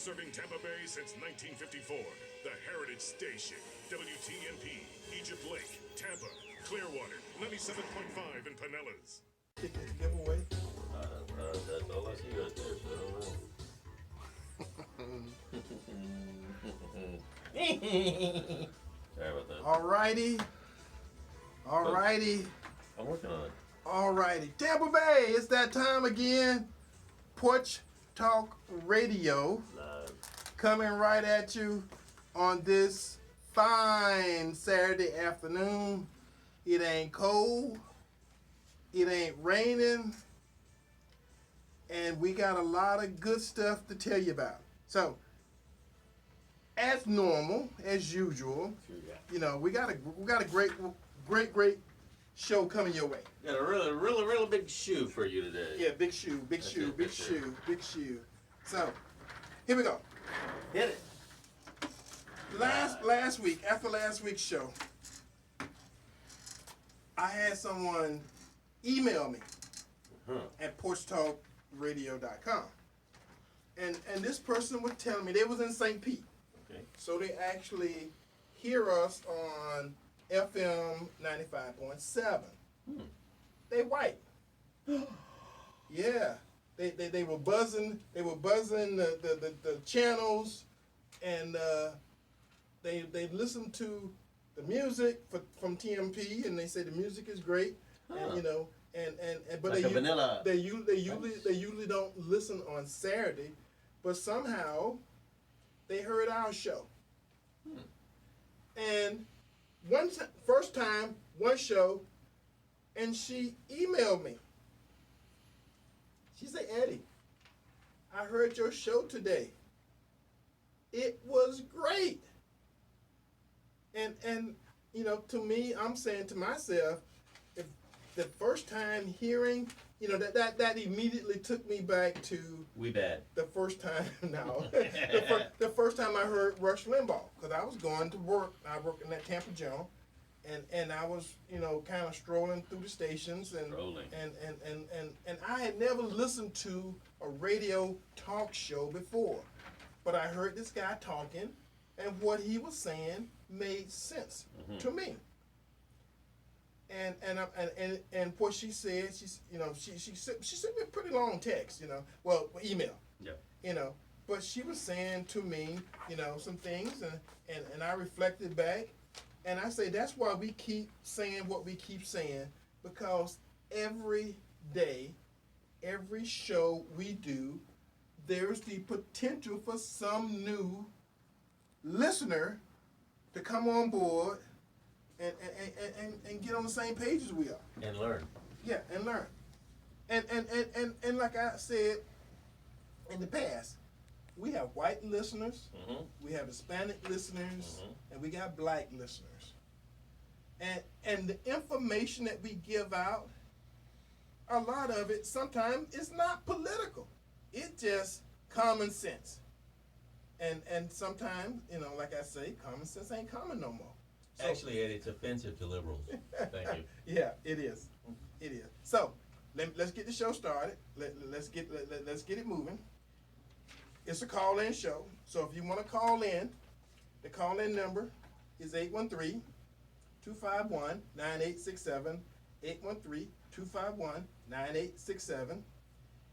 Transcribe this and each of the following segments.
Serving Tampa Bay since 1954. The Heritage Station. WTMP, Egypt Lake, Tampa, Clearwater, 97.5 in Pinellas. Giveaway? That's all I see right there, so sorry about that. Alrighty. I'm working on it. Alrighty. Tampa Bay, it's that time again. Porch Talk Radio. Live. Coming right at you on this fine Saturday afternoon. It ain't cold. It ain't raining. And we got a lot of good stuff to tell you about. So, as normal, as usual, you know, we got a great show coming your way. Got a really big shoe for you today. Yeah, big shoe. So, here we go. Hit it. Last week, after last week's show, I had someone email me at porchtalkradio.com. And this person was telling me they was in St. Pete. Okay. So they actually hear us on FM 95.7. They white. Yeah. They were buzzing the channels, and they listened to the music from TMP, and they say the music is great. And, you know, but like they usually don't listen on Saturday, but somehow they heard our show. And first time, one show, and she emailed me. She said, Eddie, I heard your show today. It was great. And you know, to me, I'm saying to myself, if the first time hearing, you know, that immediately took me back to We bad. the first time. No, the first time I heard Rush Limbaugh, because I was going to work. I worked in that Tampa Journal, and I was, you know, kind of strolling through the stations, and I had never listened to a radio talk show before, but I heard this guy talking, and what he was saying made sense to me. And what she said, she sent me a pretty long text, you know, well, email, you know, but she was saying to me, you know, some things, and I reflected back, and I say that's why we keep saying what we keep saying, because every day, every show we do, there's the potential for some new listener to come on board and get on the same page as we are. And learn. Yeah, and learn. And like I said in the past, we have white listeners, we have Hispanic listeners, and we got black listeners. And the information that we give out, a lot of it sometimes is not political. It's just common sense. And sometimes, you know, like I say, common sense ain't common no more. So, actually, Eddie, it's offensive to liberals. Thank you. Yeah, it is. It is. So let's get the show started. Let's get it moving. It's a call-in show. So if you want to call in, the call-in number is 813-251-9867. 813-251-9867.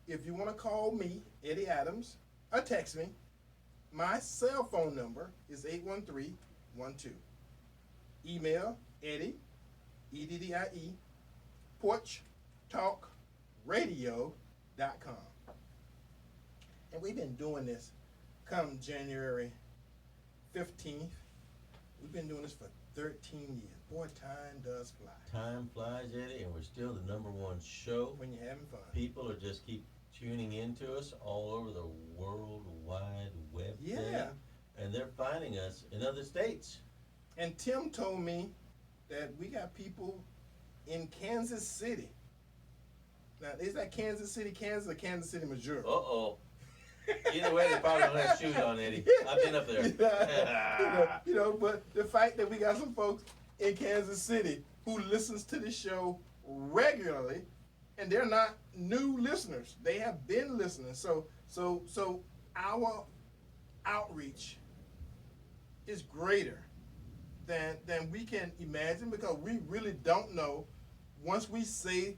If you want to call me, Eddie Adams, or text me, my cell phone number is 813-12. Email Eddie, EDDIE, porchtalkradio.com. And we've been doing this come January 15th. We've been doing this for 13 years. Boy, time does fly. Time flies, Eddie, and we're still the #1 show. When you're having fun. People are just keep tuning into us all over the World Wide Web. Yeah. And they're finding us in other states. And Tim told me that we got people in Kansas City. Now, is that Kansas City, Kansas, or Kansas City, Missouri? Uh-oh. Either way, they probably don't have shoes on, Eddie. I've been up there. you know, but the fact that we got some folks in Kansas City who listens to the show regularly, and they're not new listeners. They have been listening. So our outreach is greater than we can imagine, because we really don't know. Once we say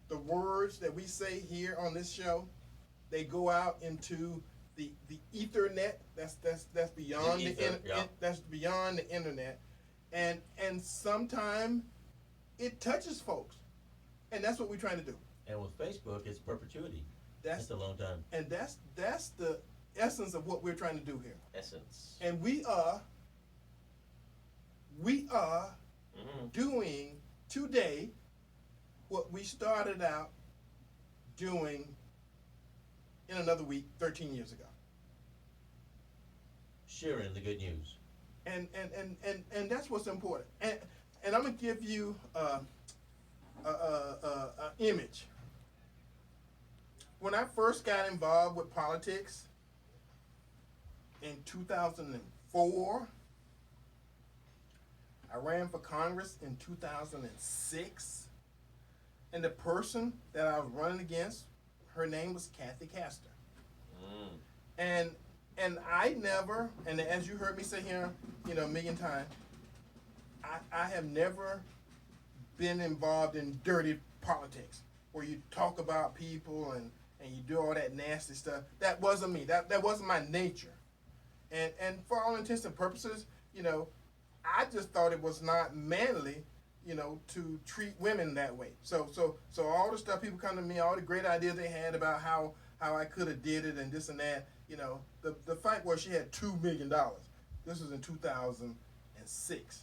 the words that we say here on this show, they go out into the Ethernet. That's beyond that's beyond the internet, and sometimes it touches folks, and that's what we're trying to do. And with Facebook, it's perpetuity. That's a long time. And that's the essence of what we're trying to do here. Essence. And we are doing today what we started out doing in another week 13 years ago. Sharing the good news. And that's what's important. And I'm gonna give you an image. When I first got involved with politics in 2004, I ran for Congress in 2006, and the person that I was running against, her name was Kathy Castor. And I never, and as you heard me say here, a million times, I have never been involved in dirty politics where you talk about people and you do all that nasty stuff. That wasn't me. That wasn't my nature. And for all intents and purposes, I just thought it was not manly, to treat women that way. So all the stuff people come to me, all the great ideas they had about how I could have did it and this and that, the fight where she had $2 million. This was in 2006.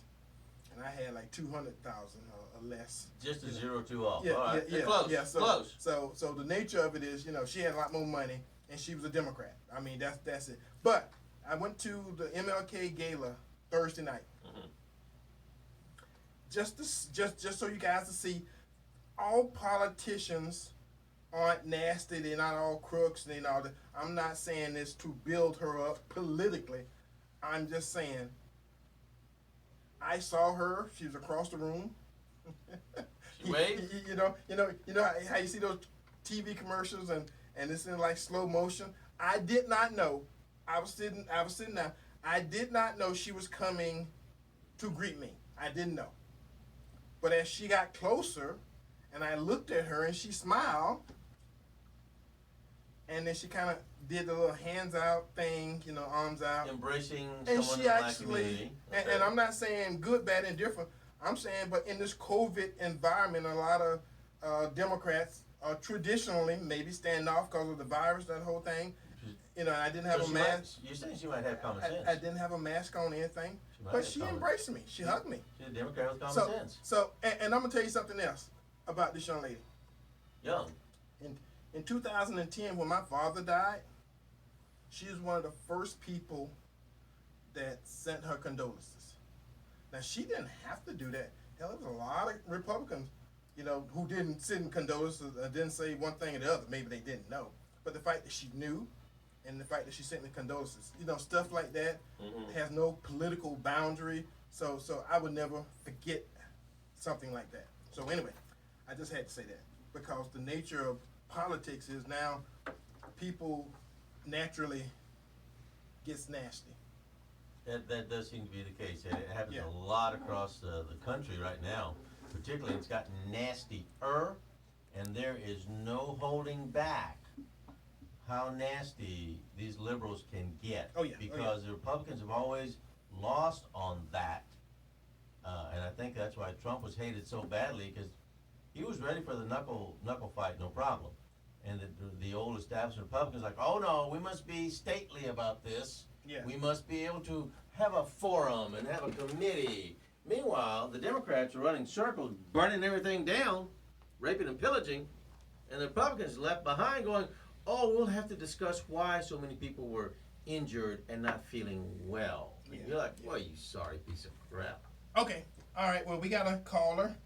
And I had like 200,000 or less. Just a 0-2 off. Yeah, all right. yeah, Close. yeah. Close. So the nature of it is, she had a lot more money, and she was a Democrat. I mean, that's it. But I went to the MLK Gala Thursday night. Just so you guys to see, all politicians aren't nasty. They're not all crooks. They're not. I'm not saying this to build her up politically. I'm just saying. I saw her. She was across the room. She waved. You know how you see those TV commercials and it's in like slow motion. I did not know. I was sitting there. I did not know she was coming to greet me. I didn't know. But as she got closer, and I looked at her, and she smiled, and then she kind of did the little hands out thing, arms out. Embracing and someone she in the black actually, community. Okay. and I'm not saying good, bad, and different. I'm saying, but in this COVID environment, a lot of Democrats are traditionally maybe stand off because of the virus, that whole thing. I didn't have a mask. You're saying she might have common sense. I didn't have a mask on, anything. But she embraced me. She hugged me. She's a Democrat with common sense. So, and I'm going to tell you something else about this young lady. Young. In 2010, when my father died, she was one of the first people that sent her condolences. Now, she didn't have to do that. Hell, there was a lot of Republicans, who didn't send condolences, didn't say one thing or the other. Maybe they didn't know. But the fact that she knew, and the fact that she sent the condolences, stuff like that has no political boundary. So I would never forget something like that. So anyway, I just had to say that because the nature of politics is now people naturally gets nasty. That does seem to be the case. It happens a lot across the country right now. Particularly, it's gotten nastier, and there is no holding back how nasty these liberals can get. Oh, yeah. Because the Republicans have always lost on that. And I think that's why Trump was hated so badly, because he was ready for the knuckle fight, no problem. And the old established Republicans like, oh no, we must be stately about this. Yeah. We must be able to have a forum and have a committee. Meanwhile, the Democrats are running circles, burning everything down, raping and pillaging, and the Republicans left behind going, oh, we'll have to discuss why so many people were injured and not feeling well. Yeah. You're like, boy, you sorry piece of crap. Okay. All right. Well, we got a caller.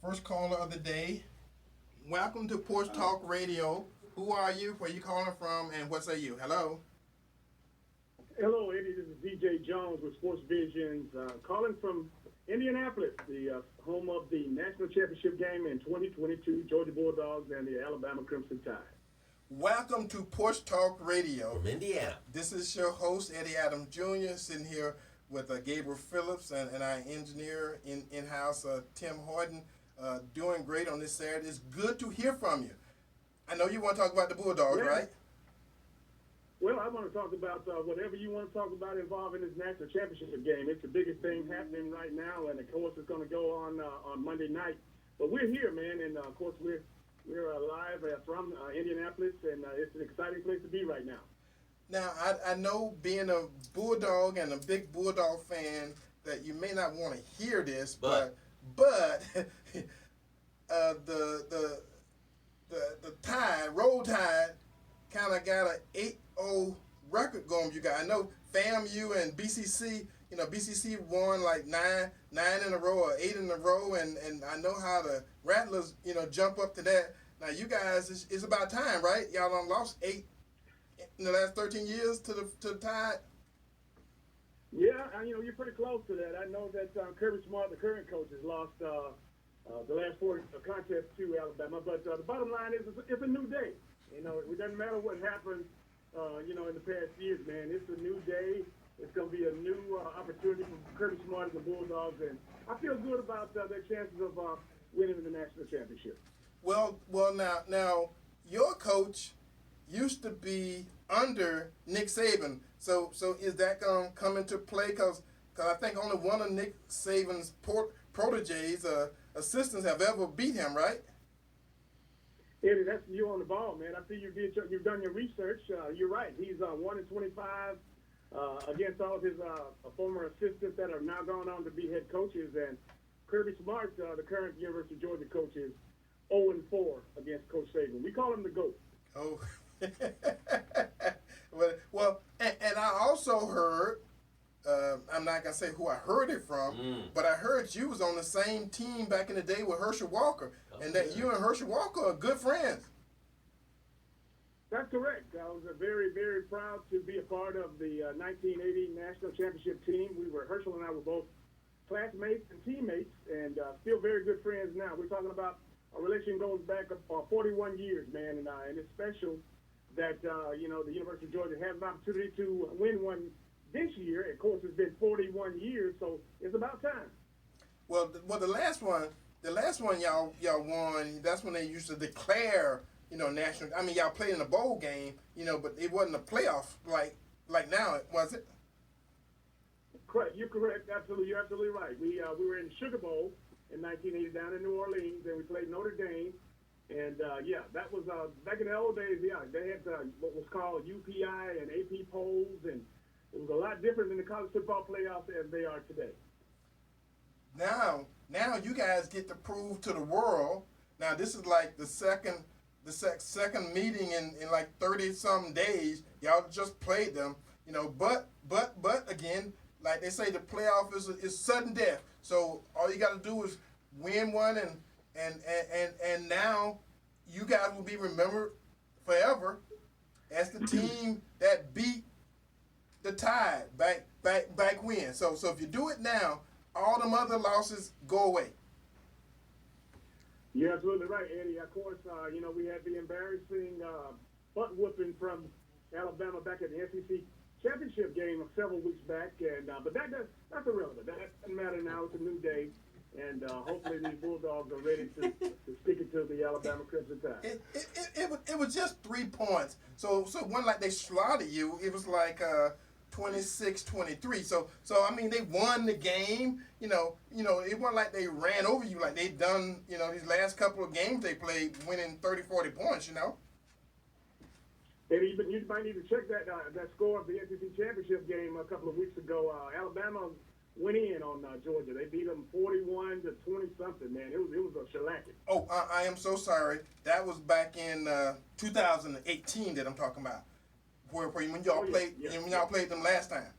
First caller of the day. Welcome to Porch Talk Radio. Who are you? Where you calling from? And what say you? Hello. Hello, Eddie. This is DJ Jones with Sports Visions, calling from Indianapolis, the home of the national championship game in 2022, Georgia Bulldogs and the Alabama Crimson Tide. Welcome to Porch Talk Radio. From Indiana. This is your host, Eddie Adams Jr., sitting here with Gabriel Phillips and our engineer in-house, Tim Horton, doing great on this Saturday. It's good to hear from you. I know you want to talk about the Bulldogs, right? Well, I want to talk about whatever you want to talk about involving this national championship game. It's the biggest thing happening right now, and of course it's going to go on Monday night. But we're here, man, and of course we're live from Indianapolis, and it's an exciting place to be right now. Now, I know being a Bulldog and a big Bulldog fan that you may not want to hear this, but the Tide, Roll Tide, kind of got an 8-0 record going with you guys. I know FAMU and BCC, BCC won like nine in a row or 8 in a row, and I know how the Rattlers, jump up to that. Now, you guys, it's about time, right? Y'all done lost 8 in the last 13 years to the Tide. Yeah, you're pretty close to that. I know that Kirby Smart, the current coach, has lost the last 4 contests to Alabama. But the bottom line is it's a new day. It doesn't matter what happened, in the past years, man. It's a new day. It's going to be a new opportunity for Kirby Smart and the Bulldogs. And I feel good about their chances of winning the national championship. Well, now, your coach used to be under Nick Saban. So is that going to come into play? Because I think only one of Nick Saban's proteges, assistants, have ever beat him, right? Eddie, that's you on the ball, man. I see you've done your research. You're right. He's 1-25 against all of his former assistants that have now gone on to be head coaches. And Kirby Smart, the current University of Georgia coach, is 0-4 against Coach Saban. We call him the GOAT. Oh. Well, and I also heard, I'm not going to say who I heard it from, but I heard you was on the same team back in the day with Herschel Walker, and that you and Herschel Walker are good friends. That's correct. I was very, very proud to be a part of the 1980 National Championship team. Herschel and I were both classmates and teammates, and still very good friends now. We're talking about a relation goes back 41 years, man, and it's special that, the University of Georgia has an opportunity to win one this year. Of course, it's been 41 years, so it's about time. Well, the last one y'all won, that's when they used to declare, national. I mean, y'all played in a bowl game, but it wasn't a playoff like now, was it? Correct. You're correct. Absolutely. You're absolutely right. We were in the Sugar Bowl in 1980 down in New Orleans, and we played Notre Dame. And, that was back in the old days, they had what was called UPI and AP polls, and it was a lot different than the college football playoffs as they are today. Now you guys get to prove to the world. Now, this is like the second meeting in like 30-some days. Y'all just played them, but again, like they say, the playoff is sudden death. So all you got to do is win one, and now you guys will be remembered forever as the team that beat the Tide back when. So if you do it now, all them other losses go away. You're absolutely right, Eddie. Of course, we had the embarrassing butt whooping from Alabama back at the SEC championship game several weeks back, and but that's irrelevant. That doesn't matter now. It's a new day, and hopefully these Bulldogs are ready to stick it to the Alabama Crimson Tide. It was just 3 points. So it wasn't like they slaughtered you. It was like 26-23. So I mean, they won the game. It wasn't like they ran over you like they've done. These last couple of games they played, winning 30-40 points. And you might need to check that score of the SEC championship game a couple of weeks ago. Alabama went in on Georgia. They beat them 41-20 something. Man, it was a shellacking. Oh, I am so sorry. That was back in 2018 that I'm talking about. When y'all played them last time.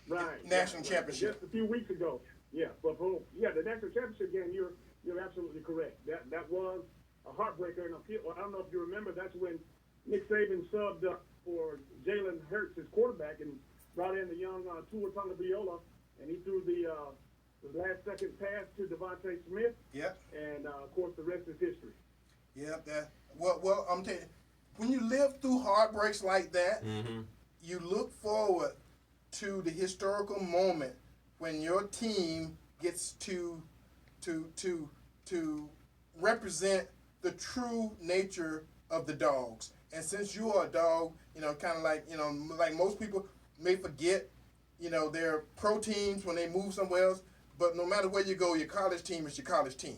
Right. National championship. Just a few weeks ago. Yeah. But the national championship game, you're absolutely correct. That was a heartbreaker, and I don't know if you remember, that's when Nick Saban subbed up for Jalen Hurts, his quarterback, and brought in the young Tua Tagovailoa, and he threw the last-second pass to Devontae Smith. Yep. And of course, the rest is history. Yep. Well, I'm telling you, when you live through heartbreaks like that, Mm-hmm. you look forward to the historical moment when your team gets to represent the true nature of the dogs. And since you are a dog, kind of like, like most people may forget, their pro teams when they move somewhere else. But no matter where you go, your college team is your college team.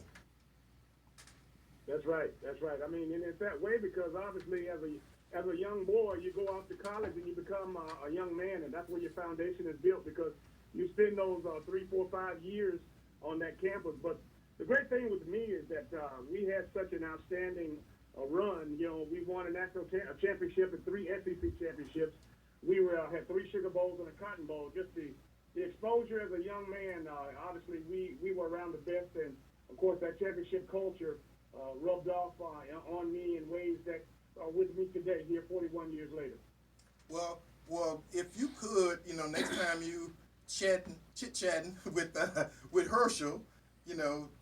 That's right. That's right. I mean, and it's that way because obviously as a young boy, you go off to college and you become a young man, and that's where your foundation is built because you spend those 3, 4, 5 years on that campus. But the great thing with me is that we had such an outstanding run. We won a national championship and 3 SEC championships. We had 3 Sugar Bowls and a Cotton Bowl. Just the exposure as a young man, obviously we were around the best, and of course that championship culture rubbed off on me in ways that are with me today, here 41 years later. Well, if you could, next time you chit-chatting with Herschel,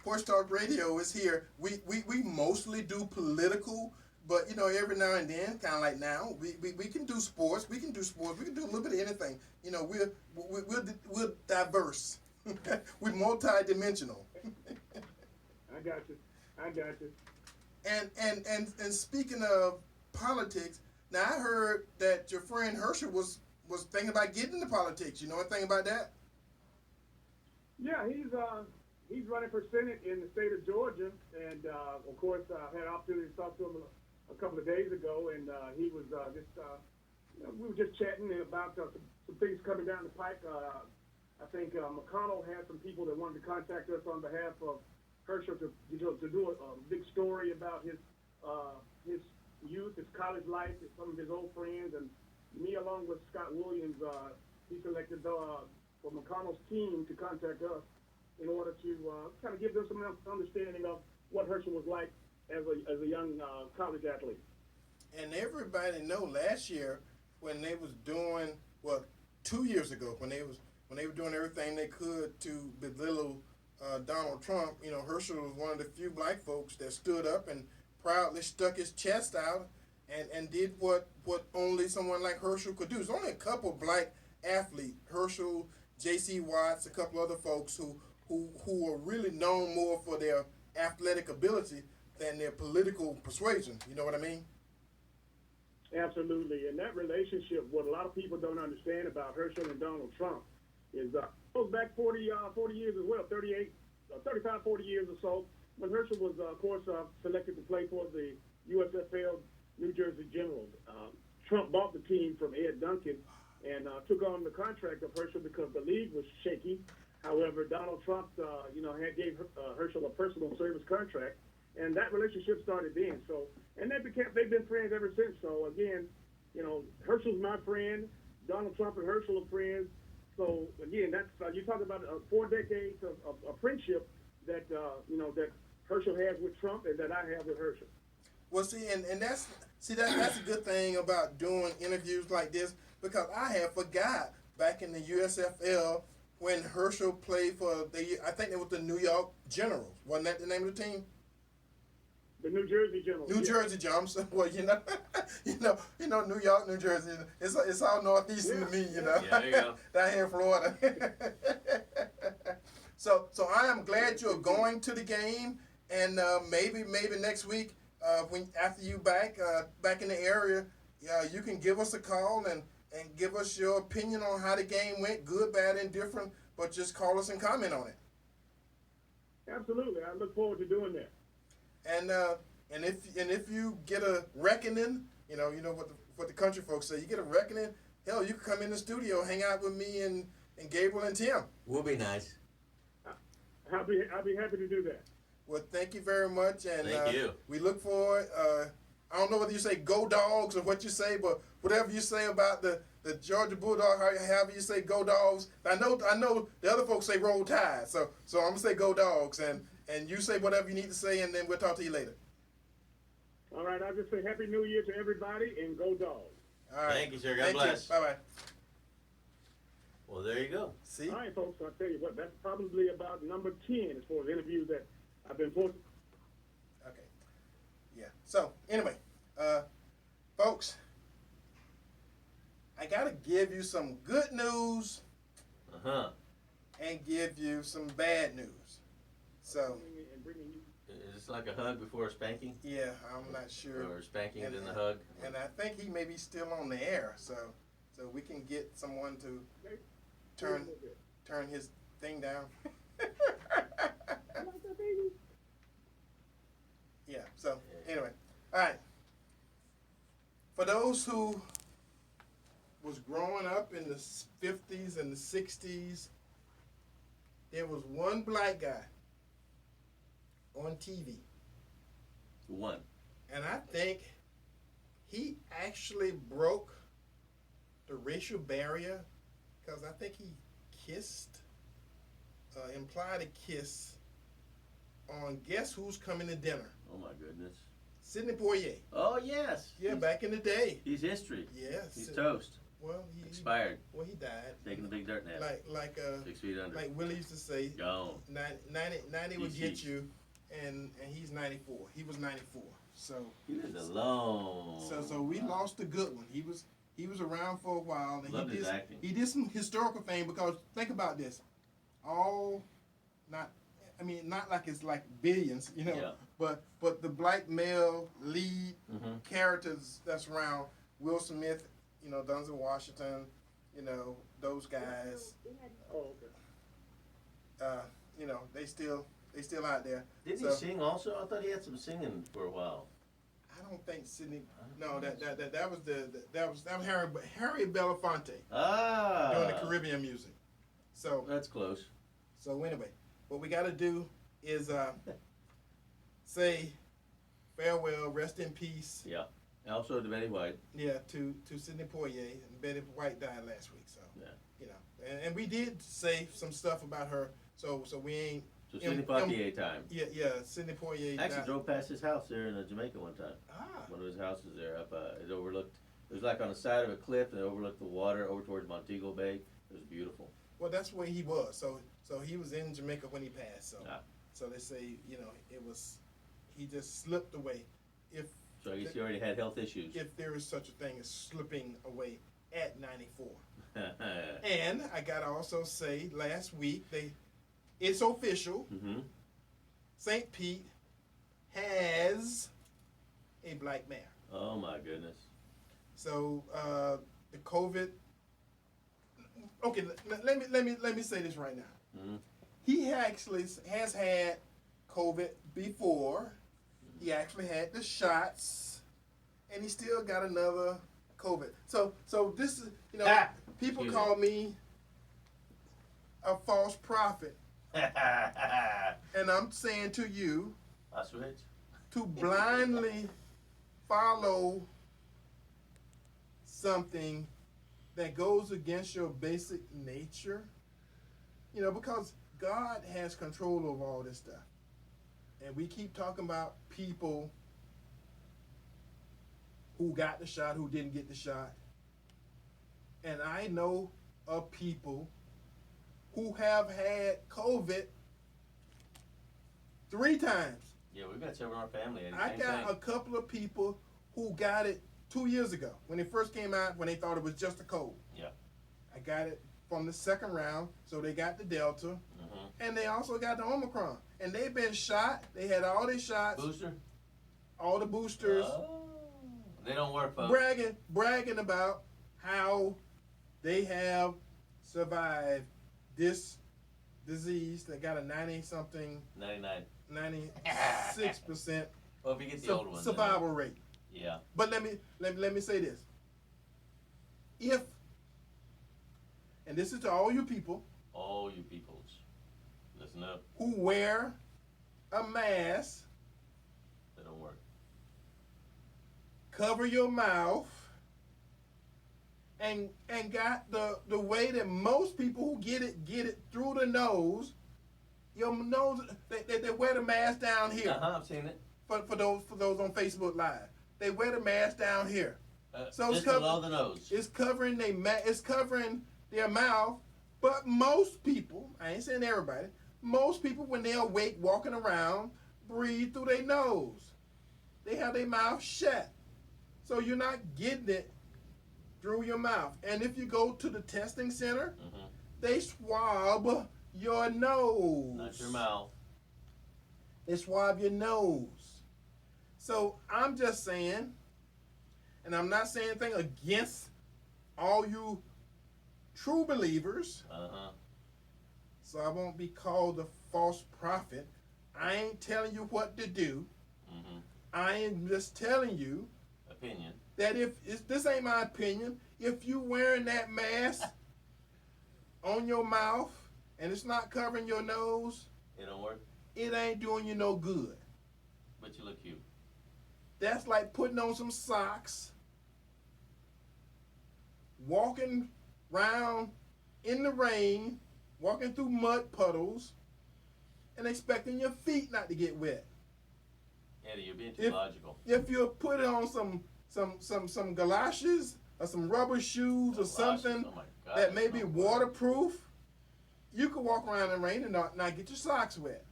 Porch Talk Radio is here. We mostly do political, but every now and then, kind of like now, we can do sports. We can do a little bit of anything. We're diverse. We're multi-dimensional. I got you. And speaking of politics, now I heard that your friend Herschel was thinking about getting into politics. You know anything about that? Yeah, he's running for Senate in the state of Georgia, and of course I had an opportunity to talk to him a couple of days ago, and he was we were just chatting about some things coming down the pike. I think McConnell had some people that wanted to contact us on behalf of Herschel to do a big story about his youth, his college life, some of his old friends, and me along with Scott Williams, he selected for McConnell's team to contact us in order to kind of give them some understanding of what Herschel was like as a young college athlete. And everybody know last year when they was doing 2 years ago when they were doing everything they could to belittle Donald Trump, Herschel was one of the few black folks that stood up and proudly stuck his chest out and did what only someone like Herschel could do. There's only a couple black athletes, Herschel, J.C. Watts, a couple other folks who are really known more for their athletic ability than their political persuasion. You know what I mean? Absolutely. And that relationship, what a lot of people don't understand about Herschel and Donald Trump is goes back 40 years as well, 35, 40 years or so, when Herschel was, of course, selected to play for the USFL New Jersey Generals. Trump bought the team from Ed Duncan and took on the contract of Herschel because the league was shaky. However, Donald Trump, gave Herschel a personal service contract, and that relationship started then. So, and they've been friends ever since. So again, Herschel's my friend. Donald Trump and Herschel are friends. So again, that's you talk about 4 decades of friendship that that Herschel has with Trump and that I have with Herschel. Well, that's a good thing about doing interviews like this because I have forgot back in the USFL when Herschel played for I think it was the New York Generals. Wasn't that the name of the team? The New Jersey Generals. New Jersey Generals. Well, New York, New Jersey. It's all northeastern to me, Yeah, there you go. Down here in Florida. So I am glad you're going to the game, and maybe next week, after you back in the area, you can give us a call and give us your opinion on how the game went, good, bad, indifferent. But just call us and comment on it. Absolutely, I look forward to doing that. And if you get a reckoning, you know what the country folks say. You get a reckoning. Hell, you can come in the studio, hang out with me and Gabriel and Tim. We'll be nice. I'll be happy to do that. Well, thank you very much, and thank you. We look forward. I don't know whether you say "Go Dogs" or what you say, but whatever you say about the Georgia Bulldog, however you say "Go Dogs." I know the other folks say "Roll Tide," so I'm gonna say "Go Dogs," and you say whatever you need to say, and then we'll talk to you later. All right, I'll just say Happy New Year to everybody, and go Dogs. All right. Thank you, sir. God bless. Bye-bye. Well, there you go. See? All right, folks, I'll tell you what, that's probably about number 10 as far as interviews that I've been fortunate. Okay. Yeah. So, anyway, Folks, I got to give you some good news and give you some bad news. So, is this like a hug before a spanking? Yeah, I'm not sure. Or spanking and then the hug? And I think he may be still on the air, so we can get someone to turn his thing down. Yeah, so anyway. All right. For those who was growing up in the 50s and the 60s, there was one black guy on TV. One. And I think he actually broke the racial barrier because I think he implied a kiss on Guess Who's Coming to Dinner. Oh my goodness. Sidney Poitier. Oh yes. Yeah, back in the day. He's history. Yes. He's toast. Well, he expired. Well, he died. Taking a big dirt nap. Like 6 feet under. Like Willie used to say. Gone. 90 would get you, and he's 94. He was 94. So he was alone. So we lost a good one. He was around for a while. And Loved his acting. He did some historical fame because think about this, not like it's like billions, Yeah. but the black male lead characters that's around Will Smith, Denzel Washington, those guys. Oh, okay. They still out there. Didn't he sing also? I thought he had some singing for a while. I don't think Sidney. No, that was that was Harry Belafonte. Doing the Caribbean music. So that's close. So anyway, what we got to do is say farewell, rest in peace. Yeah. Also to Betty White. Yeah, to Sidney Poitier. And Betty White died last week, so yeah. And we did say some stuff about her, so we ain't. So Sidney Poitier time. Yeah, Sidney Poitier. I actually drove past his house there in Jamaica one time. Ah. One of his houses there up. It overlooked. It was like on the side of a cliff, and it overlooked the water over towards Montego Bay. It was beautiful. Well, that's where he was. So he was in Jamaica when he passed. So they say it was he just slipped away. So I guess he already had health issues. If there is such a thing as slipping away at 94. And I gotta also say, last week it's official. Mm-hmm. St. Pete has a black mayor. Oh my goodness. So the COVID. Okay, let me say this right now. Mm-hmm. He actually has had COVID before. He actually had the shots, and he still got another COVID. So this is people call me a false prophet, and I'm saying to you, I switch. To blindly follow something that goes against your basic nature, because God has control over all this stuff. And we keep talking about people who got the shot, who didn't get the shot. And I know of people who have had COVID 3 times. Yeah, we've got several in our family. I got a couple of people who got it 2 years ago when it first came out, when they thought it was just a cold. Yeah. I got it from the second round, so they got the Delta, and they also got the Omicron. And they've been shot. They had all their shots. Booster? All the boosters. Oh. They don't work, folks. Bragging about how they have survived this disease that got a 96% well, if you get the old one, survival rate. Yeah. But let me say this. And this is to all you people. All you peoples. Listen up. Who wear a mask. They don't work. Cover your mouth. And got the way that most people who get it through the nose. Your nose, they wear the mask down here. I've seen it. For those on Facebook Live, they wear the mask down here. So just below the nose. It's covering their mouth. But most people, I ain't saying everybody, most people when they're awake walking around breathe through their nose. They have their mouth shut. So you're not getting it through your mouth. And if you go to the testing center, they swab your nose. Not your mouth. They swab your nose. So I'm just saying, and I'm not saying anything against all you true believers. So I won't be called a false prophet. I ain't telling you what to do. I am just telling you opinion that if this ain't my opinion, if you wearing that mask on your mouth and it's not covering your nose, it don't work. It ain't doing you no good. But you look cute. That's like putting on some socks, walking around in the rain, walking through mud puddles, and expecting your feet not to get wet. Eddie, you're being too logical. If you put on some galoshes or some rubber shoes or something that may be waterproof, you can walk around in the rain and not get your socks wet.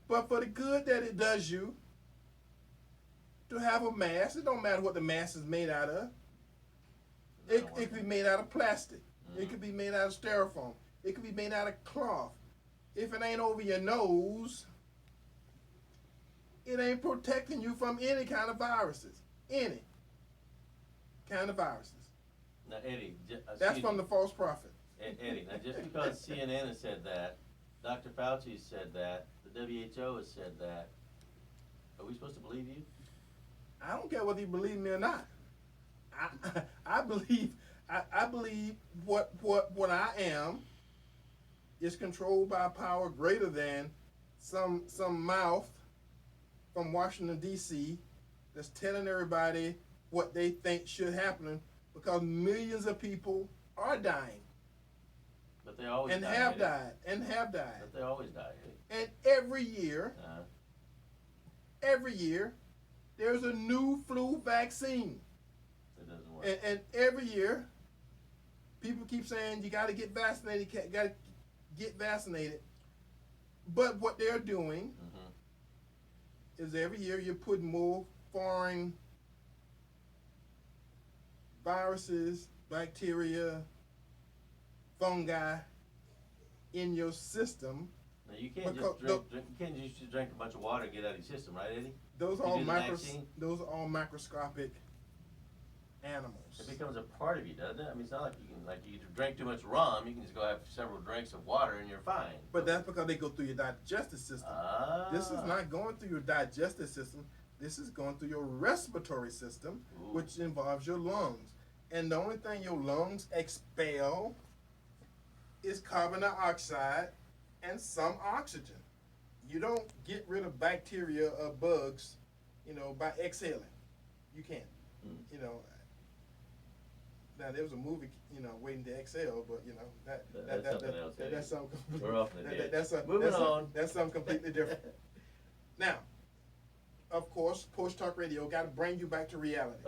But for the good that it does you, to have a mask, it don't matter what the mask is made out of. It could be made out of plastic. It could be made out of styrofoam. It could be made out of cloth. If it ain't over your nose, it ain't protecting you from any kind of viruses. Any kind of viruses. Now, Eddie, that's from the false prophet. Eddie, now just because CNN has said that, Dr. Fauci has said that, the WHO has said that, are we supposed to believe you? I don't care whether you believe me or not. I believe what I am is controlled by a power greater than some mouth from Washington D.C. that's telling everybody what they think should happen, because millions of people are dying. But they always and die. Have died. But they always die. And every year, there's a new flu vaccine. It doesn't work. And every year, people keep saying you got to get vaccinated, But what they're doing is every year you're putting more foreign viruses, bacteria, fungi in your system. Now you can't just drink a bunch of water and get out of your system, right, Eddie? Those are all microscopic animals. It becomes a part of you, doesn't it? I mean, it's not like you drink too much rum. You can just go have several drinks of water and you're fine. But that's because they go through your digestive system. This is not going through your digestive system. This is going through your respiratory system, which involves your lungs. And the only thing your lungs expel is carbon dioxide and some oxygen. You don't get rid of bacteria or bugs, by exhaling. You can't. Now there was a movie, Waiting to Exhale, but that's something. We're off the Moving on. That's something completely different. Now, of course, Porch Talk Radio got to bring you back to reality.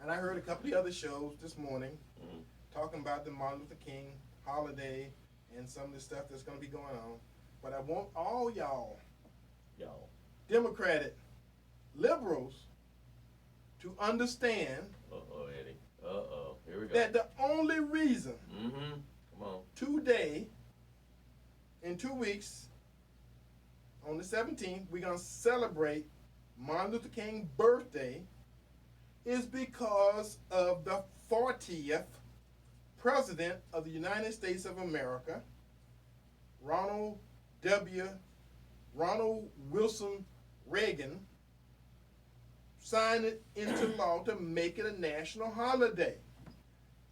And I heard a couple of other shows this morning talking about the Martin Luther King holiday and some of the stuff that's going to be going on. But I want all y'all Democratic liberals to understand Eddie. Here we go. that the only reason Come on. today, in 2 weeks, on the 17th, we're going to celebrate Martin Luther King's birthday is because of the 40th President of the United States of America, Ronald Wilson Reagan, signed it into law to make it a national holiday.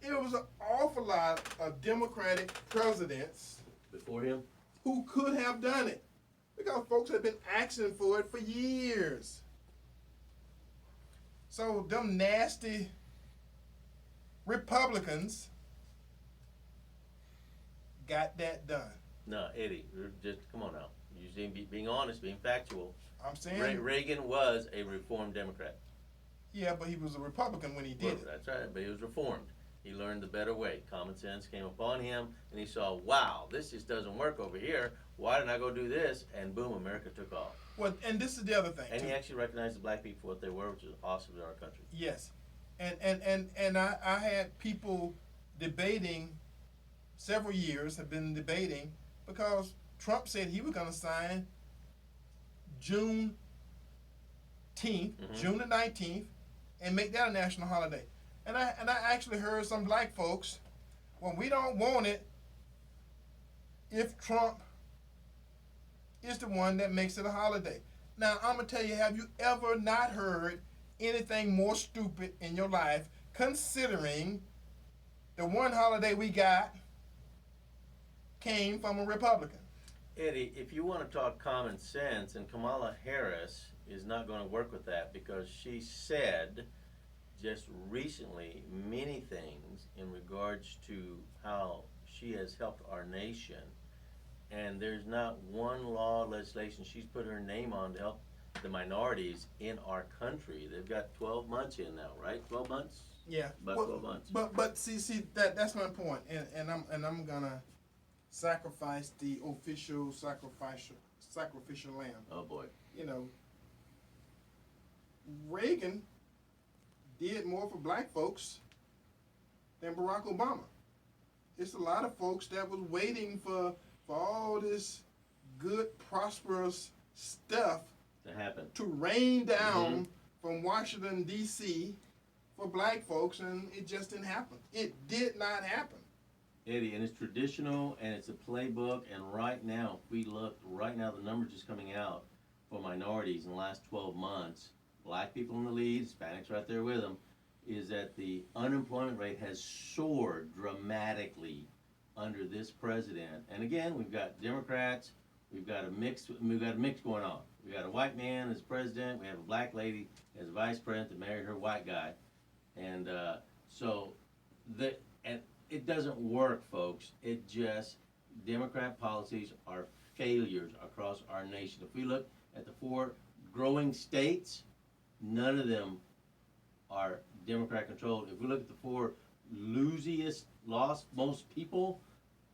It was an awful lot of Democratic presidents before him who could have done it, because folks have been asking for it for years. So them nasty Republicans got that done. No, Eddie, just come on now. You being honest, being factual. I'm saying Reagan was a reformed Democrat. Yeah, but he was a Republican when he did it. That's right, but he was reformed. He learned the better way. Common sense came upon him, and he saw, wow, this just doesn't work over here. Why didn't I go do this? And boom, America took off. Well, and this is the other thing. And too. he actually recognized the black people for what they were, which is awesome in our country. Yes, and I had people debating, several years have been debating, because Trump said he was going to sign June the 19th, and make that a national holiday. And I actually heard some black folks, well, we don't want it if Trump is the one that makes it a holiday. Now, I'm going to tell you, have you ever not heard anything more stupid in your life, considering the one holiday we got came from a Republican? Eddie, if you want to talk common sense, and Kamala Harris is not going to work with that, because she said just recently many things in regards to how she has helped our nation, and there's not one law legislation she's put her name on to help the minorities in our country. They've got 12 months in now, right? 12 months? Yeah. About 12 months. But see that's my point, and I'm gonna sacrifice the official sacrificial lamb. Oh boy. You know, Reagan did more for black folks than Barack Obama. It's a lot of folks that was waiting for all this good, prosperous stuff To happen. to rain down from Washington, D.C. for black folks, and it just didn't happen. It did not happen. Eddie, and it's traditional, and it's a playbook, and right now, if we look, right now, the numbers just coming out for minorities in the last 12 months, black people in the lead, Hispanics right there with them, is that the unemployment rate has soared dramatically under this president. And again, we've got Democrats, we've got a mix going on. We got a white man as president, we have a black lady as vice president that married her white guy. And and it doesn't work, folks. It just, Democrat policies are failures across our nation. If we look at the 4 growing states, none of them are Democrat controlled. If we look at the 4 lost most people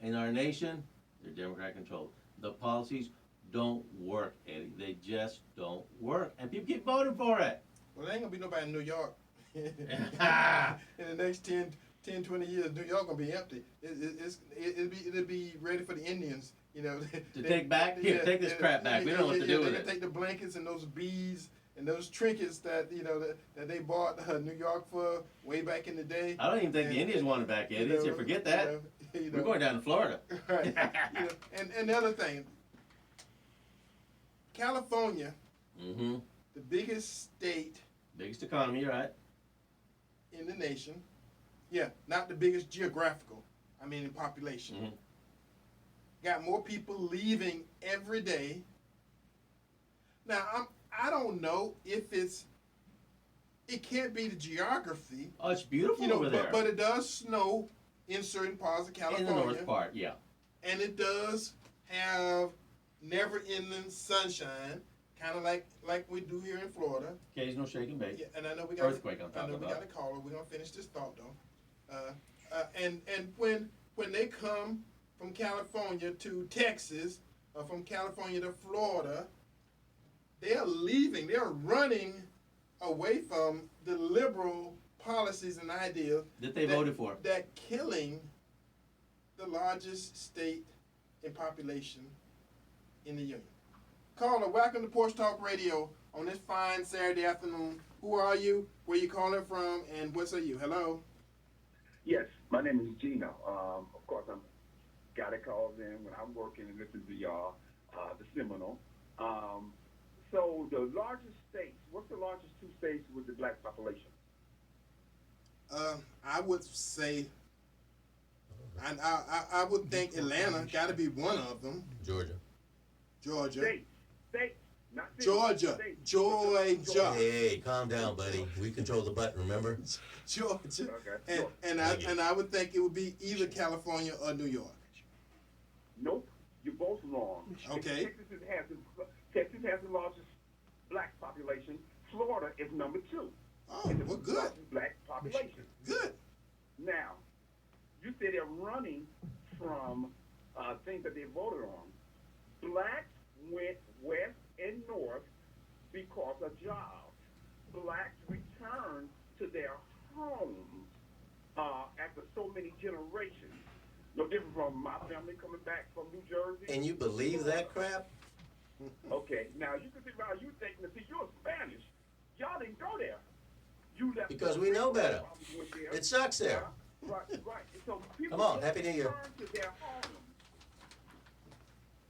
in our nation, they're Democrat controlled. The policies don't work, Eddie. They just don't work. And people keep voting for it. Well, there ain't gonna be nobody in New York. In the next 10, 20 years, New York gonna be empty. It'll be ready for the Indians, you know. Take this crap back. We don't know what to do with it. They take the blankets and those bees and those trinkets that that they bought New York for way back in the day. I don't even think the Indians want it back, Eddie. So forget that. We're going down to Florida. Right. And the other thing, California, the biggest state, biggest economy, you're right, in the nation. Yeah, not the biggest geographical. I mean, in population. Got more people leaving every day. Now, I don't know if it can't be the geography. Oh, it's beautiful over there. But it does snow in certain parts of California. In the north part, yeah. And it does have never-ending sunshine, kind of like we do here in Florida. Occasional shake and bake. Yeah, and I know we got earthquake on top of that. I know we got a caller. We're gonna finish this thought though. And when they come from California to Texas, or from California to Florida, they are leaving. They are running away from the liberal policies and ideas that they voted for. That killing the largest state in population in the union. Caller, welcome to Porch Talk Radio on this fine Saturday afternoon. Who are you? Where you calling from? And what say you? Hello. Yes, my name is Gino. Of course, I'm guy that calls in when I'm working and listen to y'all, the Seminole. So the largest states, what's the largest 2 states with the black population? I would say, I would think Atlanta got to be one of them. Georgia. State, not city. Georgia. State. Georgia. Hey, calm down, buddy. We control the button, remember? Georgia. Okay. And I would think it would be either California or New York. Nope, you're both wrong. Okay. Texas has the largest black population. Florida is number 2. Oh, well, good. Black population. Good. Now, you say they're running from things that they voted on. Blacks went west and north because of jobs. Blacks returned to their homes after so many generations. No different from my family coming back from New Jersey. And you believe that crap? Okay, now you can see how you thinking that you're Spanish. Y'all didn't go there. You left Because we know better. It sucks there. Right. So people Come on, Happy New Year. return to their homes,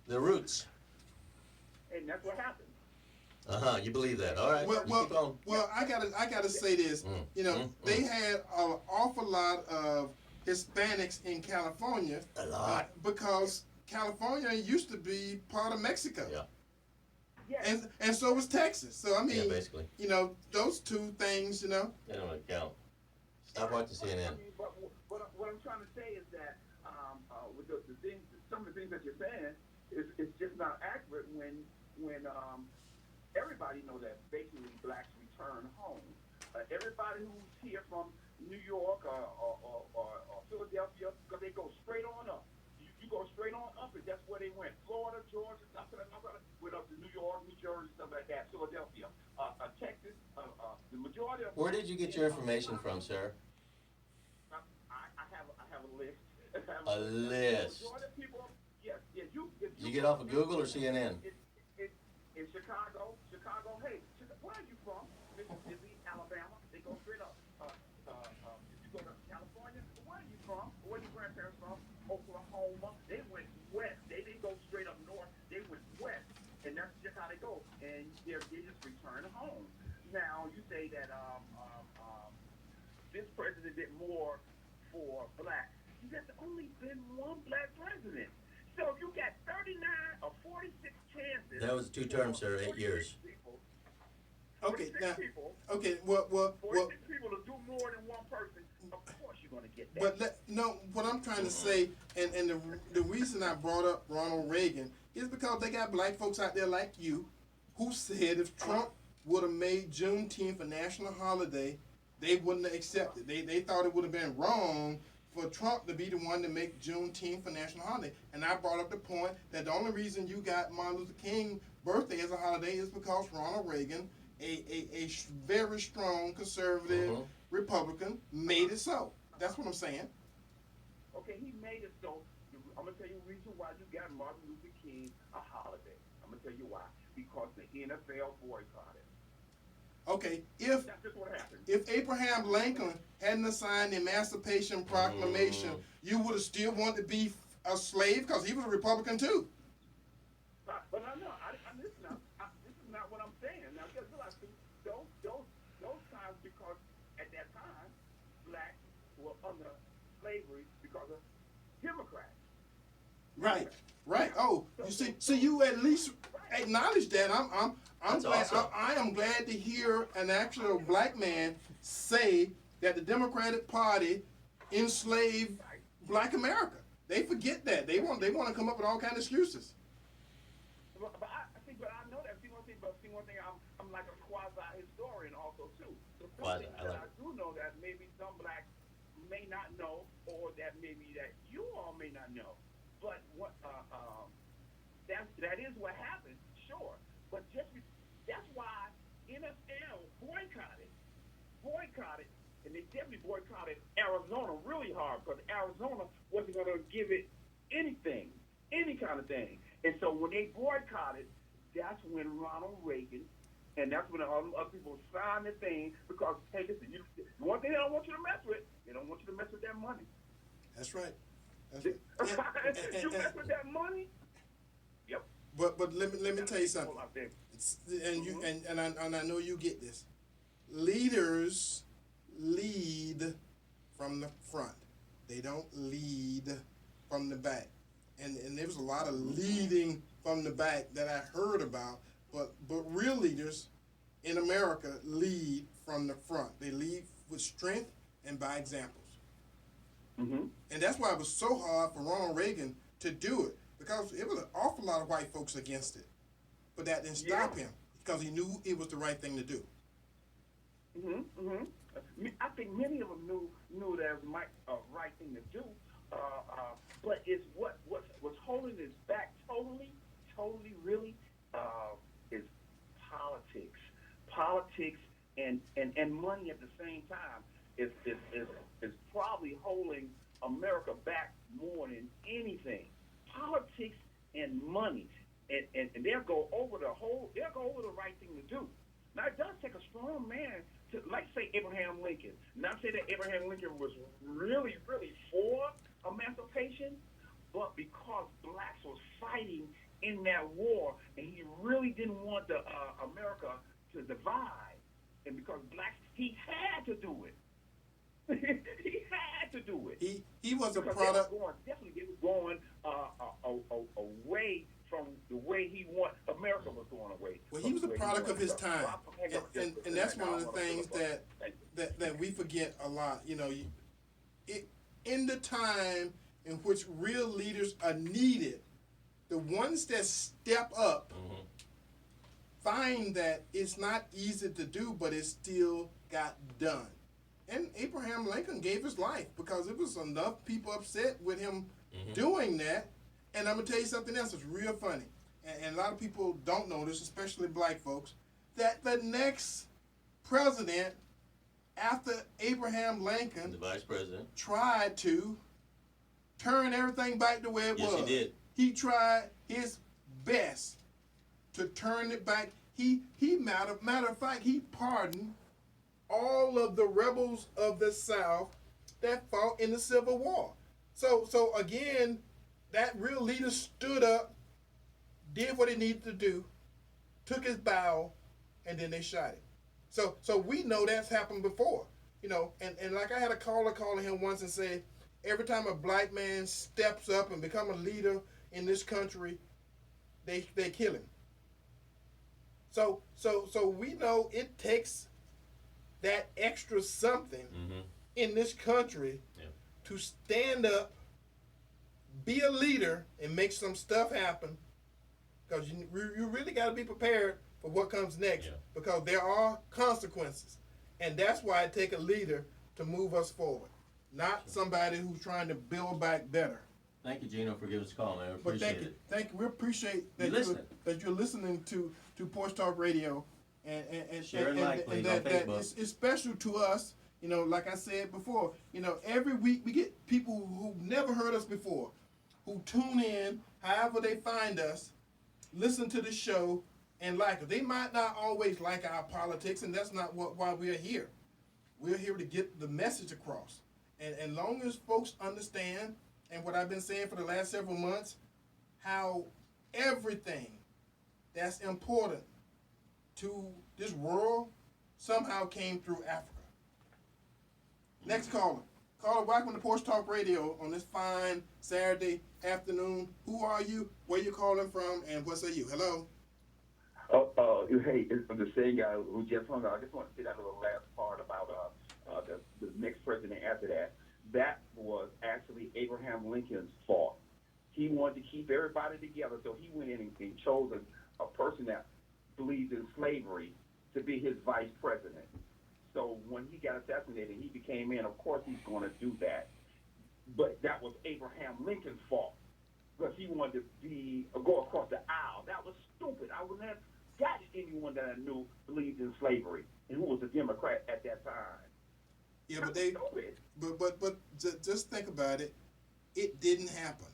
The roots. and that's what happened. You believe that. All right. Well, you keep going. I gotta say this. They had an awful lot of Hispanics in California. A lot. Because California used to be part of Mexico. Yeah. Yes. And so was Texas. So I mean, Yeah, basically. Those two things, They don't count. Stop watching CNN. But what I'm trying to say is that with the things, some of the things that you're saying is just not accurate when everybody knows that basically blacks return home. Everybody who's here from New York or Philadelphia, because they go straight on up. You go straight on up, and that's where they went. Florida, Georgia, went up to New York, New Jersey, stuff like that. Philadelphia, Texas, the majority of. Where did you get your information from, sir? I have a list. A list. Majority of people, yes. Did you get off of Google or CNN? In Chicago, hey, where are you from? Mississippi, Alabama, they go straight up. If you go to California, where are you from? Where are your grandparents from? Oklahoma, they went west. They didn't go straight up north. They went west, and that's just how they go. And they just return home. Now you say that this president did more for blacks. There's only been one black president. So if you got 39 or 46 chances. That was 2 terms, sir. 8 years. People, Okay, 46 now, people, okay, well, 46 people to do more than one person. Of course you're going to get that. but what I'm trying to say, and the reason I brought up Ronald Reagan is because they got black folks out there like you who said if Trump would have made Juneteenth a national holiday, they wouldn't have accepted. They thought it would have been wrong for Trump to be the one to make Juneteenth a national holiday. And I brought up the point that the only reason you got Martin Luther King's birthday as a holiday is because Ronald Reagan, a very strong conservative Republican, made it so. That's what I'm saying. Okay, he made it so. I'm going to tell you the reason why you got Martin Luther King a holiday. I'm going to tell you why. Because the NFL boycotted. Okay, That's just what happened. if Abraham Lincoln hadn't signed the Emancipation Proclamation, you would have still wanted to be a slave because he was a Republican too. But I know, listen now, this is not what I'm saying. Now, just realize those times, because at that time, blacks were under slavery because of Democrats. Right. Oh, you see, so you at least acknowledge that. I'm That's glad. awesome. I am glad to hear an actual black man say that the Democratic Party enslaved Black America. They forget that. They want to come up with all kinds of excuses. But I know that. See one thing. I'm like a quasi historian also too. So Quasi, something I that like I do know that maybe some blacks may not know, or that maybe that you all may not know. But what that is what happened, sure. But that's why NFL boycotted, and they definitely boycotted Arizona really hard, because Arizona wasn't going to give it anything, any kind of thing. And so when they boycotted, that's when Ronald Reagan, and that's when all other people signed the thing, because, hey, listen, the one thing they don't want you to mess with, they don't want you to mess with that money. That's right. You mess with that money? Yep. But let me tell you something. And I know you get this. Leaders lead from the front. They don't lead from the back. And there was a lot of leading from the back that I heard about. But real leaders in America lead from the front. They lead with strength and by examples. Mm-hmm. And that's why it was so hard for Ronald Reagan to do it, because it was an awful lot of white folks against it. But that didn't stop him, because he knew it was the right thing to do. I think many of them knew that it was the right thing to do. But it's what's holding us back totally, really, is politics. Politics and money at the same time is probably holding America back more than anything. Politics and money. And they'll go over the right thing to do. Now, it does take a strong man to, like, say, Abraham Lincoln. Not say that Abraham Lincoln was really, really for emancipation, but because blacks were fighting in that war, and he really didn't want America to divide, and because blacks, he had to do it. He had to do it. He was a because product. They were going away from the way he wanted. America was going away. Well, he was a product of his time, and that's one of the things that we forget a lot. You know, in the time in which real leaders are needed, the ones that step up find that it's not easy to do, but it still got done. And Abraham Lincoln gave his life because it was enough people upset with him doing that. And I'm going to tell you something else that's real funny. And a lot of people don't know this, especially black folks, that the next president after Abraham Lincoln, The vice president. tried to turn everything back the way it was. Yes, he did. He tried his best to turn it back. He matter of fact, he pardoned all of the rebels of the South that fought in the Civil War. So again, that real leader stood up, did what he needed to do, took his bow, and then they shot him. So we know that's happened before, you know. And like I had a caller calling him once and say, every time a black man steps up and become a leader in this country, they kill him. So we know it takes that extra something in this country to stand up, be a leader, and make some stuff happen. Because you really got to be prepared for what comes next. Because there are consequences, and that's why it takes a leader to move us forward, not somebody who's trying to build back better. Thank you, Gino, for giving us a call, man. We But appreciate it. thank you. We appreciate that you're listening to Porch Talk Radio, and Share and like, please, that on Facebook. it's special to us. You know, like I said before, you know, every week we get people who've never heard us before, who tune in, however they find us, listen to the show, and like it. They might not always like our politics, and that's not why we're here. We're here to get the message across. And long as folks understand, and what I've been saying for the last several months, how everything that's important to this world somehow came through Africa. Next caller. Caller, welcome to Porch Talk Radio on this fine Saturday afternoon. Who are you? Where you calling from? And what say you? Hello? Hey, it's the same guy who just hung out. I just want to say that little last part about the next president after that. That was actually Abraham Lincoln's fault. He wanted to keep everybody together, so he went in and chose a person that believed in slavery to be his vice president. So when he got assassinated, he became in. Of course, he's going to do that. But that was Abraham Lincoln's fault because he wanted to go across the aisle. That was stupid. I wouldn't have got anyone that I knew believed in slavery and who was a Democrat at that time. Yeah, but just think about it. It didn't happen.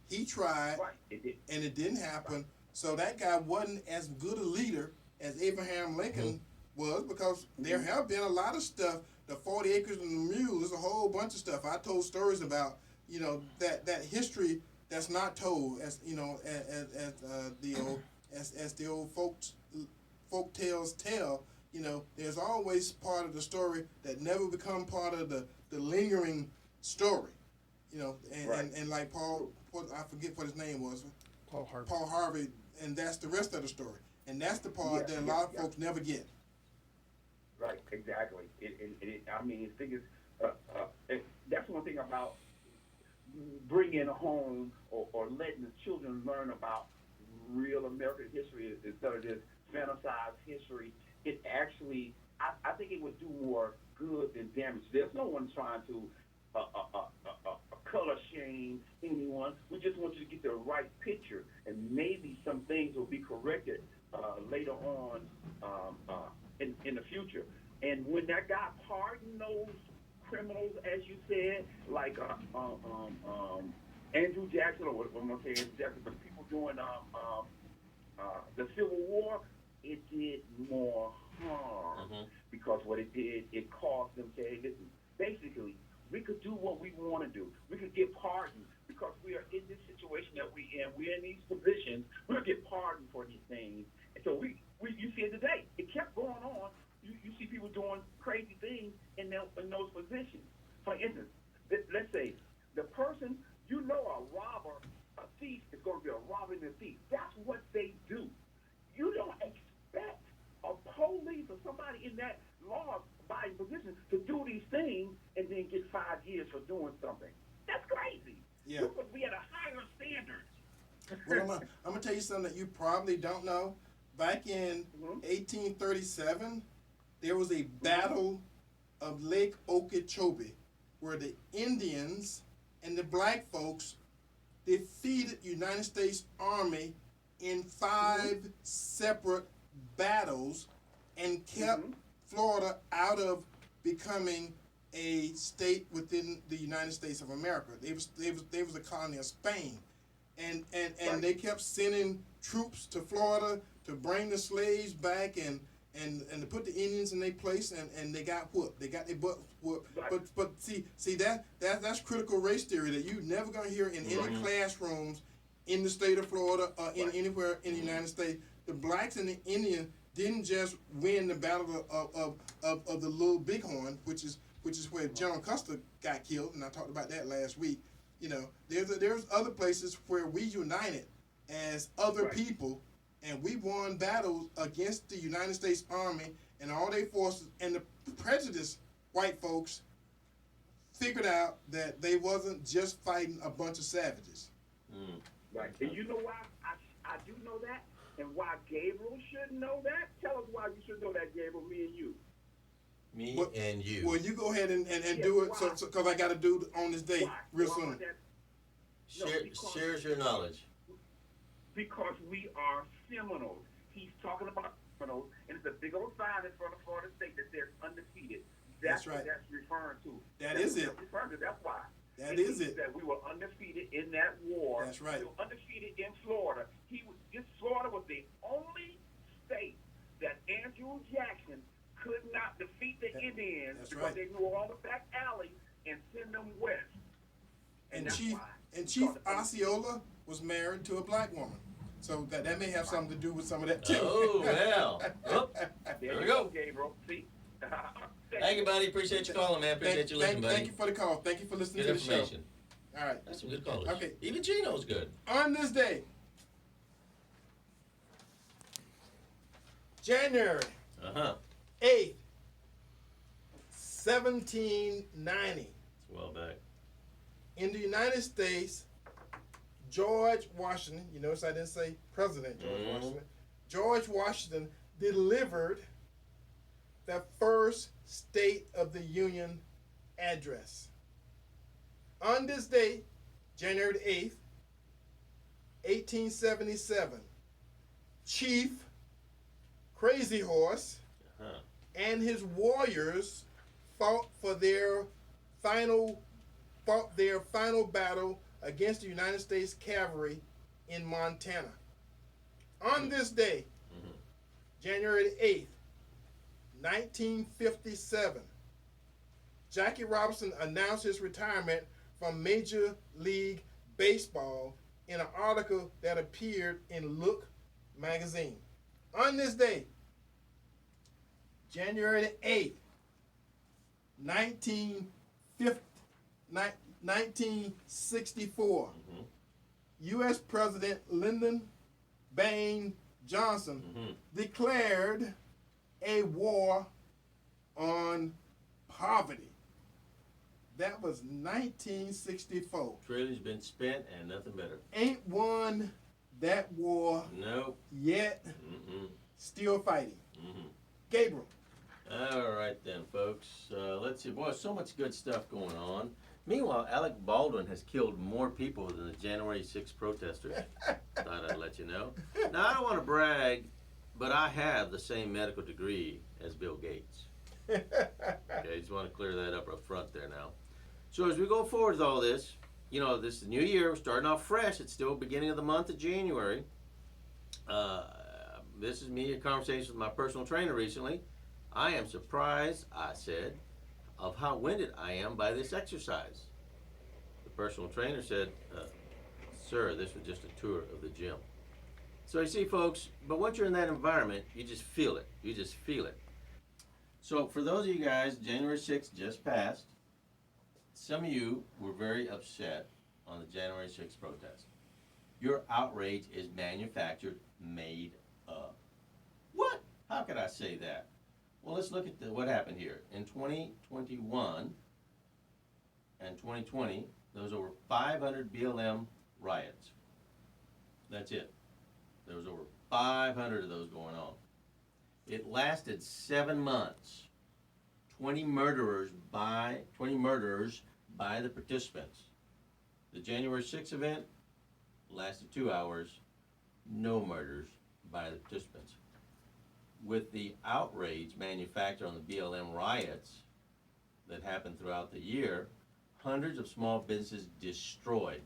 He tried, and it didn't happen. So that guy wasn't as good a leader as Abraham Lincoln was, because there have been a lot of stuff. The 40 Acres and the Mule, there's a whole bunch of stuff. I told stories about, you know, that history that's not told, as you know, as the old folk tales tell. You know, there's always part of the story that never become part of the lingering story. You know, and like I forget what his name was. Paul Harvey, and that's the rest of the story. And that's the part that a lot of folks never get. Right, exactly. I mean, the thing is, that's one thing about bringing home or letting the children learn about real American history instead of this fantasized history. It actually, I think it would do more good than damage. There's no one trying to color shame anyone. We just want you to get the right picture, and maybe some things will be corrected later on in the future. And when that guy pardoned those criminals, as you said, like Andrew Jackson, or what I'm going to say Andrew Jackson, but people doing the Civil War, it did more harm because what it did, it caused them to say, hey, listen, basically, we could do what we want to do. We could get pardoned because we are in this situation that we're in. We're in these positions. We're going to get pardoned for these things. And so you see it today. It kept going on. You see people doing crazy things in those positions. For instance, let's say the person, a robber, a thief is going to be a robber and a thief. That's what they do. You don't expect a police or somebody in that law-abiding position to do these things and then get 5 years for doing something. That's crazy. Yeah. We're supposed to be at a higher standard. Well, I'm going to tell you something that you probably don't know. Back in 1837, there was a battle of Lake Okeechobee where the Indians and the black folks defeated United States Army in 5 separate battles and kept Florida out of becoming a state within the United States of America. They was a colony of Spain, and they kept sending troops to Florida to bring the slaves back and to put the Indians in their place, and they got whooped. They got their butt whooped. Right. But see that's critical race theory that you never gonna hear in any classrooms in the state of Florida or anywhere in the United States. The blacks and the Indians didn't just win the battle of the Little Bighorn, which is where General Custer got killed, and I talked about that last week. There's other places where we united as other people, and we won battles against the United States Army and all their forces, and the prejudiced white folks figured out that they wasn't just fighting a bunch of savages. Right. And you know why I do know that? And why Gabriel should know that? Tell us why you should know that, Gabriel, me and you. And you. Well, you go ahead and do it, why? so because I got to do it on this day real soon. Shares your knowledge. Because we are Seminoles. He's talking about Seminoles, and it's a big old sign in front of Florida State that they're undefeated. That's right. What that's referring to. That's it. That's why. That is it. That we were undefeated in that war. That's right. We were undefeated in Florida. Florida was the only state that Andrew Jackson could not defeat the Indians because they knew all the back alleys and send them west. And Chief Osceola was married to a black woman. So that may have something to do with some of that too. Oh, well. There we go. Gabriel. See? Thank you, buddy. Appreciate you calling, man. Appreciate you listening, buddy. Thank you for the call. Thank you for listening Good to the show. information. All right. That's some good callers. Okay. Even Gino's good. On this day, January 8th, 1790. It's well back. In the United States, George Washington, you notice I didn't say President George Washington, George Washington delivered the first State of the Union address. On this day, January 8th, 1877, Chief Crazy Horse and his warriors fought their final battle against the United States cavalry in Montana. On this day, January 8th, 1957, Jackie Robinson announced his retirement from Major League Baseball in an article that appeared in Look magazine. On this day, January 8th, 1964, U.S. President Lyndon Baines Johnson declared a war on poverty. That was 1964. Trillions been spent and nothing better. Ain't won that war yet. Still fighting. Gabriel. All right then, folks. Let's see. Boy, so much good stuff going on. Meanwhile, Alec Baldwin has killed more people than the January 6th protesters. Thought I'd let you know. Now, I don't want to brag, but I have the same medical degree as Bill Gates. Okay, just want to clear that up front there now. So as we go forward with all this, you know, this is the new year. We're starting off fresh. It's still beginning of the month of January. This is me, a conversation with my personal trainer recently. I am surprised, I said, of how winded I am by this exercise. The personal trainer said, sir, this was just a tour of the gym. So you see, folks, but once you're in that environment, you just feel it. You just feel it. So for those of you guys, January 6th just passed. Some of you were very upset on the January 6th protest. Your outrage is manufactured, made up. What? How could I say that? Well, let's look at what happened here. In 2021 and 2020, there was over 500 BLM riots. That's it. There was over 500 of those going on. It lasted 7 months. 20 murderers by the participants. The January 6th event lasted 2 hours. No murders by the participants. With the outrage manufactured on the BLM riots that happened throughout the year, hundreds of small businesses destroyed.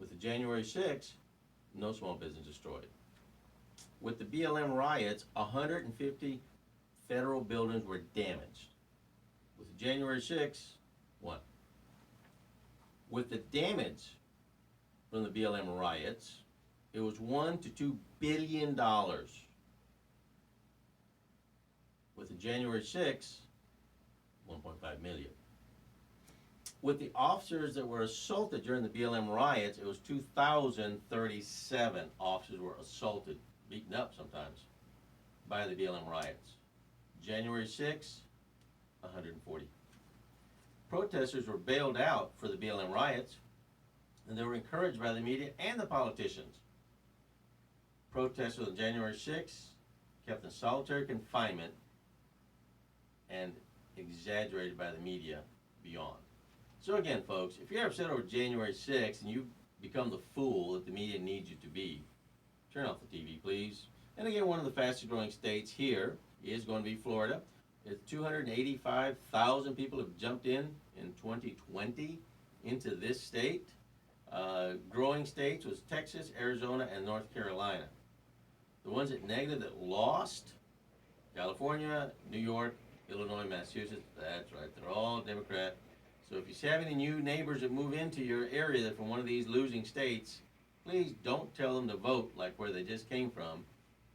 With the January 6th, no small business destroyed. With the BLM riots, 150 federal buildings were damaged. With the January 6th, 1. With the damage from the BLM riots, it was $1 to $2 billion. With the January 6th, 1.5 million. With the officers that were assaulted during the BLM riots, it was 2,037 officers were assaulted, beaten up sometimes, by the BLM riots. January 6th, 140. Protesters were bailed out for the BLM riots, and they were encouraged by the media and the politicians. Protesters on January 6th kept in solitary confinement and exaggerated by the media beyond. So again, folks, if you're upset over January 6th and you become the fool that the media needs you to be, turn off the TV, please. And again, one of the fastest growing states here is going to be Florida. It's 285,000 people have jumped in 2020 into this state. Growing states was Texas, Arizona, and North Carolina. The ones that negative that lost, California, New York, Illinois, Massachusetts, that's right, they're all Democrat. So if you have any new neighbors that move into your area from one of these losing states, please don't tell them to vote like where they just came from,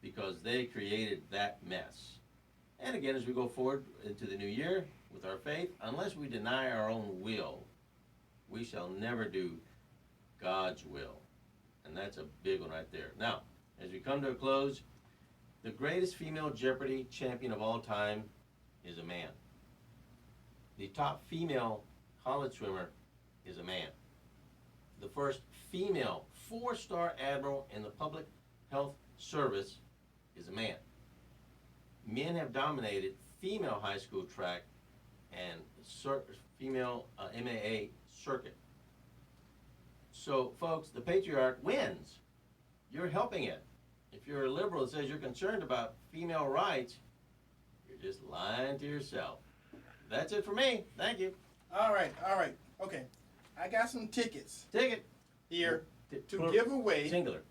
because they created that mess. And again, as we go forward into the new year with our faith, unless we deny our own will, we shall never do God's will. And that's a big one right there. Now, as we come to a close, the greatest female Jeopardy champion of all time is a man. The top female college swimmer is a man. The first female 4-star admiral in the public health service is a man. Men have dominated female high school track and female MAA circuit. So, folks, the patriarch wins. You're helping it. If you're a liberal that says you're concerned about female rights, you're just lying to yourself. That's it for me. Thank you. All right. Okay. I got some tickets Ticket. here to give away. Singular.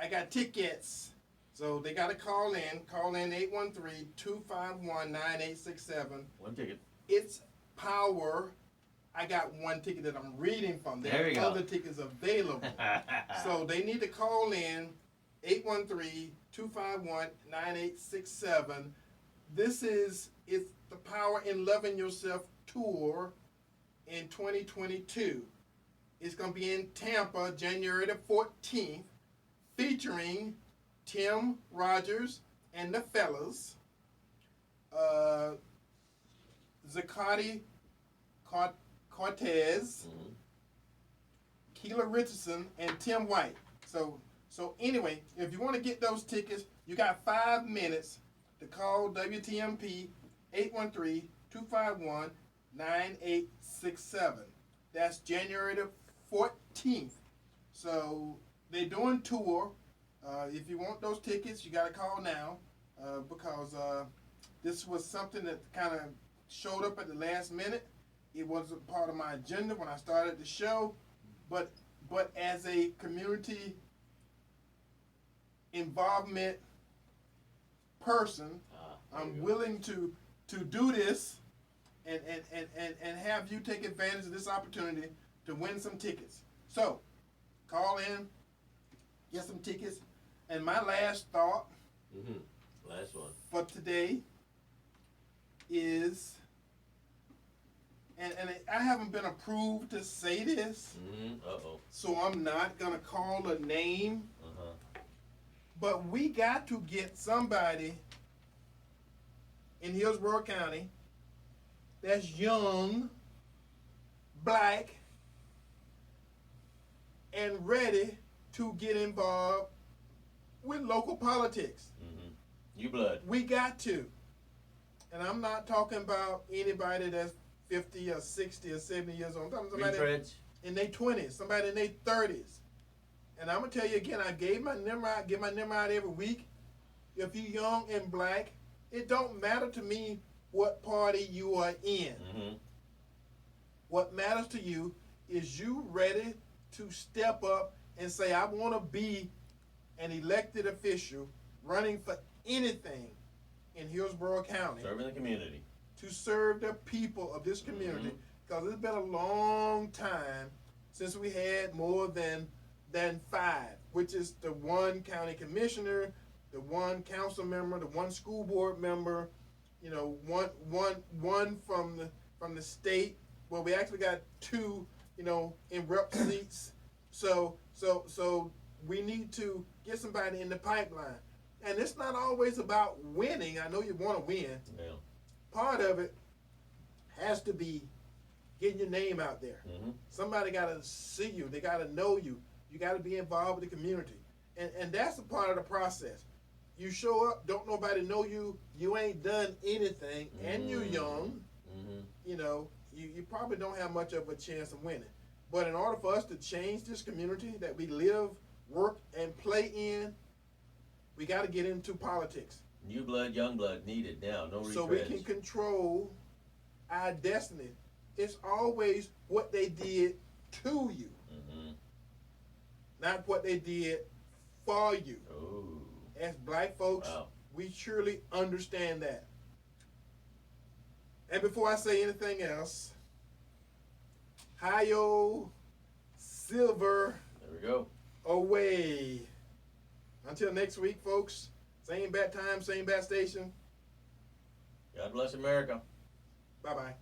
I got tickets. So they got to call in. Call in 813-251-9867. One ticket. It's power. I got one ticket that I'm reading from. There you There go. are other tickets available. So they need to call in 813-251-9867. It's the Power in Loving Yourself tour in 2022. It's going to be in Tampa, January the 14th, featuring Tim Rogers and the fellas, Zacati Cortez, Keela Richardson, and Tim White. So anyway, if you want to get those tickets, you got 5 minutes to call WTMP 813-251-9867. That's January the 14th. So they're doing tour. If you want those tickets, you got to call now because this was something that kind of showed up at the last minute. It wasn't part of my agenda when I started the show, but as a community involvement person, I'm willing to do this and have you take advantage of this opportunity to win some tickets. So, call in, get some tickets, and my last thought Last one. for today is, and I haven't been approved to say this, so I'm not gonna call a name, but we got to get somebody in Hillsborough County that's young, black, and ready to get involved with local politics. You blood. We got to. And I'm not talking about anybody that's 50 or 60 or 70 years old. I'm talking somebody Retreads. in their 20s, somebody in their 30s. And I'm going to tell you again, I gave my number out, give my number out every week. If you're young and black, it don't matter to me what party you are in. What matters to you is you ready to step up and say, I want to be an elected official running for anything in Hillsborough County. Serving the community. To serve the people of this community, because it's been a long time since we had more than 5, which is the one county commissioner, the one council member, the one school board member, you know, one from the state. Well, we actually got 2, you know, in rep seats. So we need to get somebody in the pipeline. And it's not always about winning. I know you want to win. Yeah. Part of it has to be getting your name out there. Somebody got to see you. They got to know you. You got to be involved with the community. And that's a part of the process. You show up, don't nobody know you, you ain't done anything, and you're young, you know, you probably don't have much of a chance of winning. But in order for us to change this community that we live, work, and play in, we got to get into politics. New blood, young blood needed now. No retreads. So we can control our destiny. It's always what they did to you, not what they did for you. Ooh. As black folks, Wow. we surely understand that. And before I say anything else, Hi-yo, silver There we go. away. Until next week, folks, same bat time, same bat station. God bless America. Bye-bye.